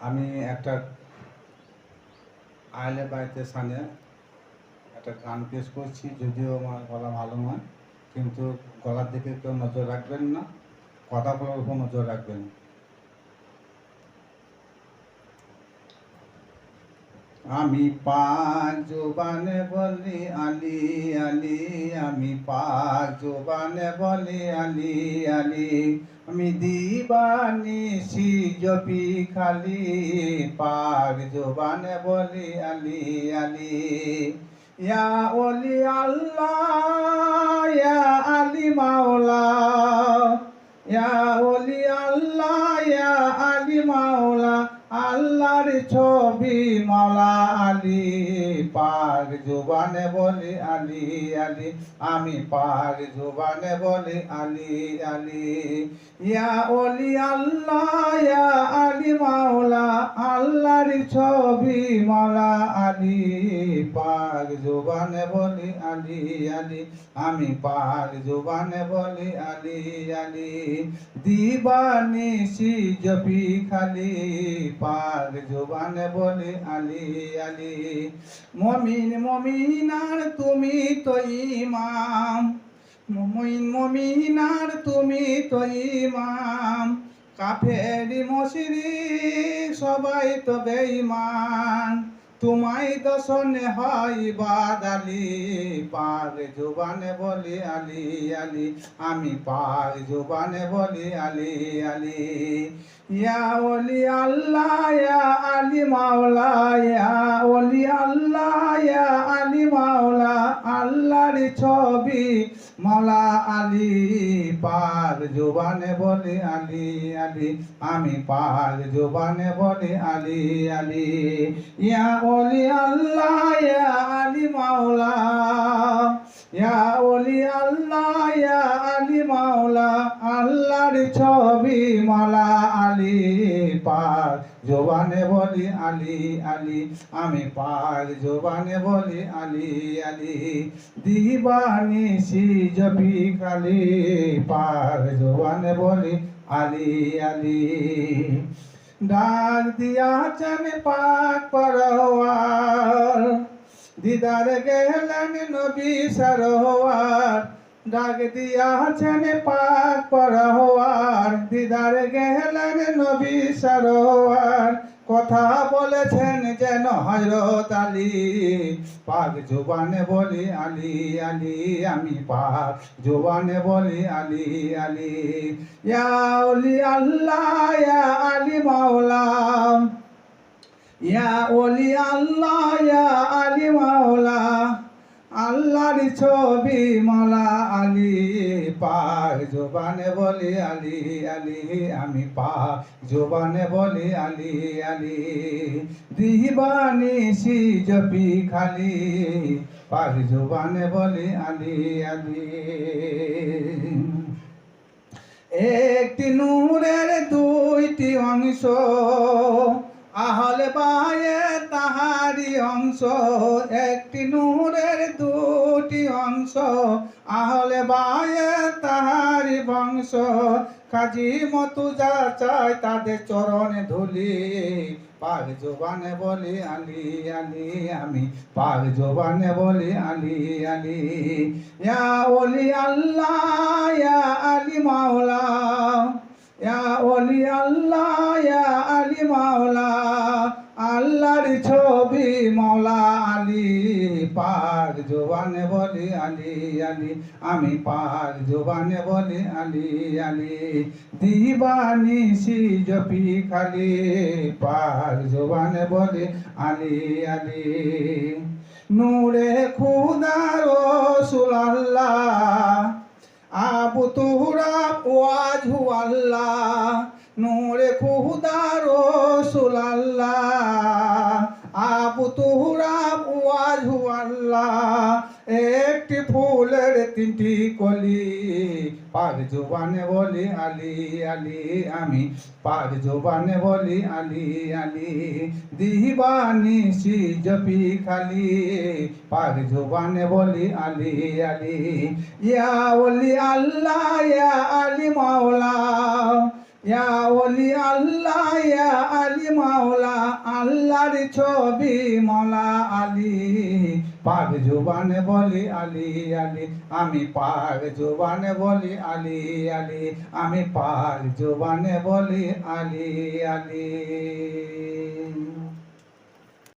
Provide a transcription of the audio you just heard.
আমি একটা আইলের বাড়িতে সামনে একটা গান পেশ করছি, যদিও আমার গলা ভালো নয়, কিন্তু গলার দিকে কেউ নজর রাখবেন না, কথাগুলোর উপর নজর রাখবেন। আমি পাক জোবানে বলি আলি আলি, আমি পাক জোবানে বলি আলি আলি, আমি দিবানিশি জপি খালি, পাক জোবানে বলি আলি আলি। ইয়া ওলি আল্লাহ ইয়া আলি মাওলা, ইয়া ওলি আল্লাহ ইয়া আলি মাওলা, আল্লাহর ছবি মাওলা আলী, পাক জুবানে বলি আলী আলী, আমি পাক জুবানে বলি আলী আলী। ইয়া ওলি আল্লাহ ইয়া আলী মাওলা, আল্লাহর ছবি মাওলা আলী, পাক জুবানে বলি আলী আলী, আমি পাক জুবানে বলি আলী আলী। দিবানিশি জপি খালি, পাক জুবানে বলি আলী আলী। মমিন মমিনার তুমি তো ইমাম, মমিন মমিনার তুমি তো ইমাম, কাফেরি মুশরিক সবাই তো বেঈমান, তোমায় দর্শনে হয় বাদালি, পাক জুবানে বলি আলী আলী, আমি পাক জুবানে বলি আলী আলী। ইয়া ওলি আল্লাহ ইয়া আলী মাওলা, ইয়া ওলি আল্লাহ ইয়া আলী মাওলা, আল্লাহর ছবি মাওলা আলী, পাক জুবানে বলি আলী আলী, আমি পাক জুবানে বলি আলী আলী। ইয়া ওলি আল্লাহ ইয়া আলী মাওলা, ইয়া ওলি আল্লাহ ইয়া আলী মাওলা, আল্লাহর ছবি মাওলা আলী, পাক জুবানে বলি আলী আলী, আমি পাক জুবানে বলি আলী আলী। দিবানিশি জপি খালি, পাক জুবানে বলি আলী আলী। ডাক দিয়াছেন পাক পরওয়ার, দিদার গেলেন নবী সরওয়ার, ডাক দিয়াছেন পাক পরওয়ার, দিদার গেলেন নবী সরওয়ার, কথা বলেছেন যেন হযরত আলী, পাক জুবানে বলি আলী আলী, আমি পাক জুবানে বলি আলী আলী। ইয়া ওলি আল্লাহ ইয়া আলী মাওলা, ইয়া ওলি আল্লাহ ইয়া আলী মাওলা, আল্লাহর ছবি মাওলা আলী, পাক জুবানে বলি আলী আলী, আমি পাক জুবানে বলি আলী আলী। দিবানিশি জপি খালি, পাক জুবানে বলি আলী আলী। একটি নূরের দুইটি অংশ, আহলে বায়ে তাহারি অংশ, একটি নূরের দুটি অংশ, আহলে বায়ে তাহারি বংশ, কাজী মতুজা চায় তাদের চরণে ধুলি, পাক জুবানে বলি আলী আলী, আমি পাক জুবানে বলি আলী আলী। ইয়া ওলি আল্লাহ ইয়া আলী মাওলা, ইয়া ওলি আল্লাহ ইয়া আলী মাওলা, আল্লাহর ছবি মাওলা আলী, পাক জুবানে বলি আলী আলী, আমি পাক জুবানে বলি আলী আলী। দিবানিশি জপি খালি, পাক জুবানে বলি আলী আলী। নূরে খুদা রাসূল আল্লাহ, আবু তুরাব ওয়াজহু আল্লাহ, নূরে খুদা রাসূল আল্লাহ, আবু তুরাব ওয়াজহু আল্লাহ, একটি ফুলের তিনটি কলি, পাক জুবানে বলি আলী আলী, আমি পাক জুবানে বলি আলী আলী। দিবানিশি জপি খালি, পাক জুবানে বলি আলী আলী। ইয়া ওলি আল্লাহ ইয়া আলী মাওলা, ইয়া ওলি আল্লাহ ইয়া আলী মাওলা, আল্লাহর ছবি মাওলা আলী। পাক জুবানে বলি আলী আলী, আমি পাক জুবানে বলি আলী আলী, আমি পাক জুবানে বলি আলী আলী।